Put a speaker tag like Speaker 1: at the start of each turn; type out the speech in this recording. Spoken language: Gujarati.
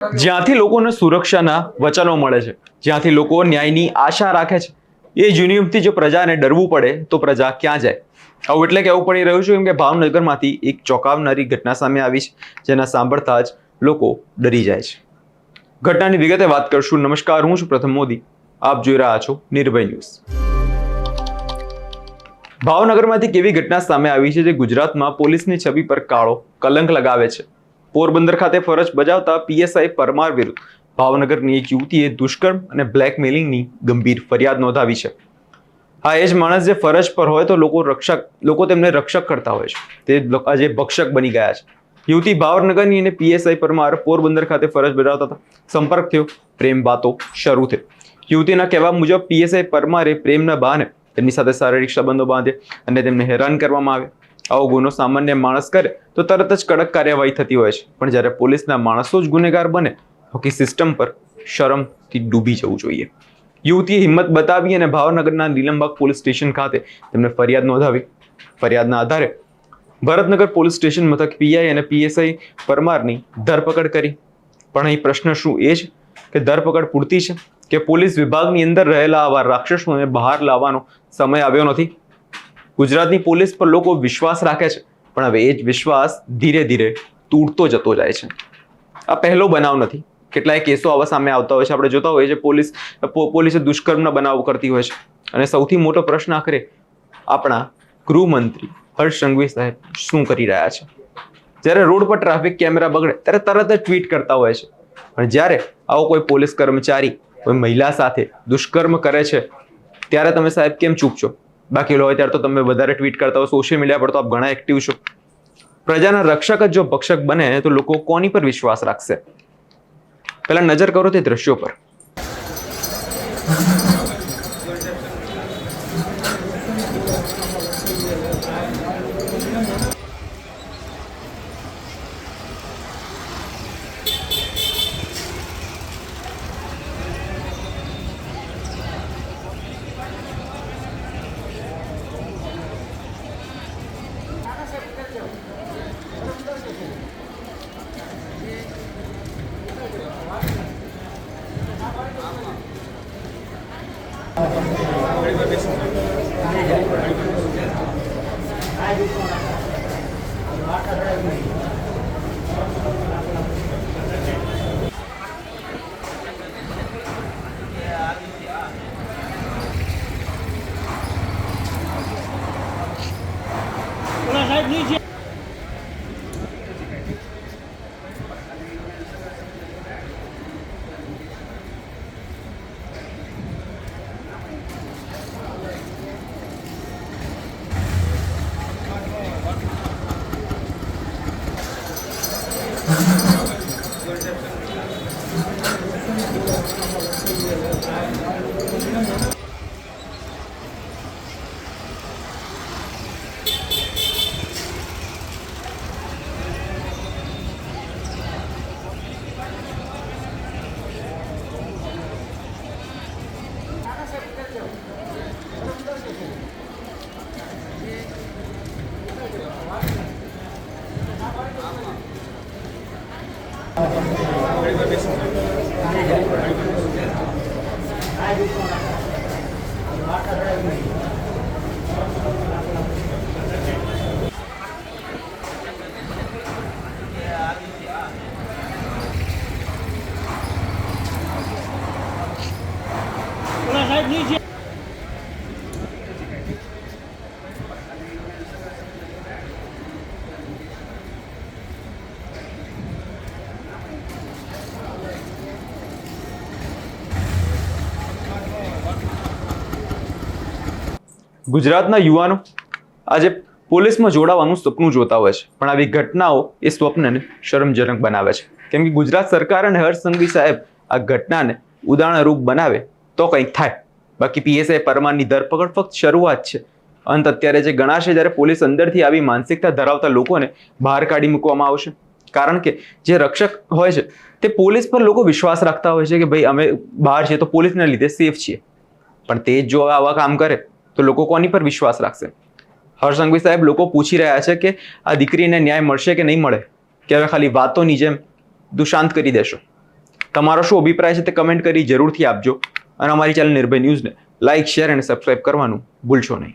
Speaker 1: જ્યાંથી લોકોને સુરક્ષાના વચનો મળે છે, જ્યાંથી લોકો ન્યાયની આશા રાખે છે, એ યુનિયમથી જો પ્રજાને ડરવું પડે તો પ્રજા ક્યાં જાય? આવું એટલે કહેવું પડી રહ્યું છે કેમ કે ભાવનગરમાંથી એક ચોંકાવનારી ઘટના સામે આવી છે, જેના સાંભળતા જ લોકો ડરી જાય છે. ઘટનાની વિગતે વાત કરશું. નમસ્કાર, હું છું પ્રથમ મોદી, આપ જોઈ રહ્યા છો નિર્ભય ન્યૂઝ. ભાવનગરમાંથી કેવી ઘટના સામે આવી છે જે ગુજરાતમાં પોલીસની છબી પર કાળો કલંક લગાવે છે? પોરબંદર ખાતે ફરજ બજાવતા પીએસઆઈ પરમાર વિરુદ્ધ ભાવનગરની એક યુવતીએ દુષ્કર્મ અને બ્લેકમેલિંગની ગંભીર ફરિયાદ નોંધાવી છે. હા, એ જ માણસ જે ફરજ પર હોય તો લોકો તેમને રક્ષક કરતા હોય છે, તે આજે ભક્ષક બની ગયા છે. યુવતી ભાવનગરની અને પીએસઆઈ પરમાર પોરબંદર ખાતે ફરજ બજાવતા હતા. સંપર્ક થયો, પ્રેમ વાતો શરૂ થઈ. યુવતીના કહેવા મુજબ પીએસઆઈ પરમારે પ્રેમના બહાને તેમની સાથે શારીરિક સંબંધો બાંધ્યા અને તેમને હેરાન કરવામાં આવ્યા. આવો ગુનો સામાન્ય માણસ કરે તો તરત જ કડક કાર્યવાહી થતી હોય છે, પણ જ્યારે પોલીસના માણસો જ ગુનેગાર બને તો કે સિસ્ટમ પર શરમથી ડૂબી જવું જોઈએ. યુવતીએ હિંમત બતાવી અને ભાવનગરના નીલમબાગ પોલીસ સ્ટેશન ખાતે તેમને ફરિયાદ નોંધાવી. ફરિયાદના આધારે ભરતનગર પોલીસ સ્ટેશન મથક પીઆઈ અને પીએસઆઈ પરમારની ધરપકડ કરી. પણ અહીં પ્રશ્ન શું એ છે કે ધરપકડ પૂરતી છે કે પોલીસ વિભાગની અંદર રહેલા આવા રાક્ષસોને બહાર લાવવાનો સમય આવ્યો નથી? ગુજરાતની પોલીસ પર લોકો વિશ્વાસ રાખે છે, પણ હવે એ જ વિશ્વાસ ધીરે ધીરે તૂટતો જતો જાય છે. આ પહેલો બનાવ નથી, કેટલાય કેસો આવા સામે આવતા હોય છે. આપણે જોતા હોઈએ છીએ પોલીસે દુષ્કર્મના બનાવો કરતી હોય છે. અને સૌથી મોટો પ્રશ્ન આખરે આપણા ગૃહમંત્રી હર્ષ સંઘવી સાહેબ શું કરી રહ્યા છે? જ્યારે રોડ પર ટ્રાફિક કેમેરા બગડે ત્યારે તરત જ ટ્વીટ કરતા હોય છે, પણ જ્યારે આવો કોઈ પોલીસ કર્મચારી કોઈ મહિલા સાથે દુષ્કર્મ કરે છે ત્યારે તમે સાહેબ કેમ ચૂપ છો? બાકી હોય ત્યારે તો તમે વધારે ટ્વીટ કરતા હો, સોશિયલ મીડિયા પર તો આપ ઘણા એક્ટિવ છો. પ્રજાના રક્ષક જ જો ભક્ષક બને તો લોકો કોની પર વિશ્વાસ રાખશે? પહેલા નજર કરો તે દ્રશ્યો પર. ગુજરાતના યુવાનો આજે પોલીસમાં જોડાવાનું સપનું જોતા હોય છે, પણ આવી ઘટનાઓ એ સ્વપ્નને શરમજનક બનાવે છે. કેમ કે ગુજરાત સરકાર અને હર્ષ સંઘવી સાહેબ આ ઘટનાને ઉદાહરણરૂપ બનાવે તો કંઈક થાય. બાકી પીએસઆઈ પરમારની ધરપકડ ફક્ત શરૂઆત છે. અંત અત્યારે જે ગણાશે જ્યારે પોલીસ અંદરથી આવી માનસિકતા ધરાવતા લોકોને બહાર કાઢી મૂકવામાં આવશે. કારણ કે જે રક્ષક હોય છે તે પોલીસ પર લોકો વિશ્વાસ રાખતા હોય છે કે ભાઈ અમે બહાર છીએ તો પોલીસને લીધે સેફ છીએ, પણ તે જો આવા કામ કરે તો લોકો કોની પર વિશ્વાસ રાખશે? હર્ષ સંઘવી સાહેબ, લોકો પૂછી રહ્યા છે કે આ દીકરીને ન્યાય મળશે કે નહીં મળે, કે હવે ખાલી વાતોની જેમ દુષાંત કરી દેશો? તમારો શું અભિપ્રાય છે તે કમેન્ટ કરી જરૂરથી આપજો અને અમારી ચેનલ નિર્ભય ન્યૂઝને લાઇક, શેર અને સબસ્ક્રાઇબ કરવાનું ભૂલશો નહીં.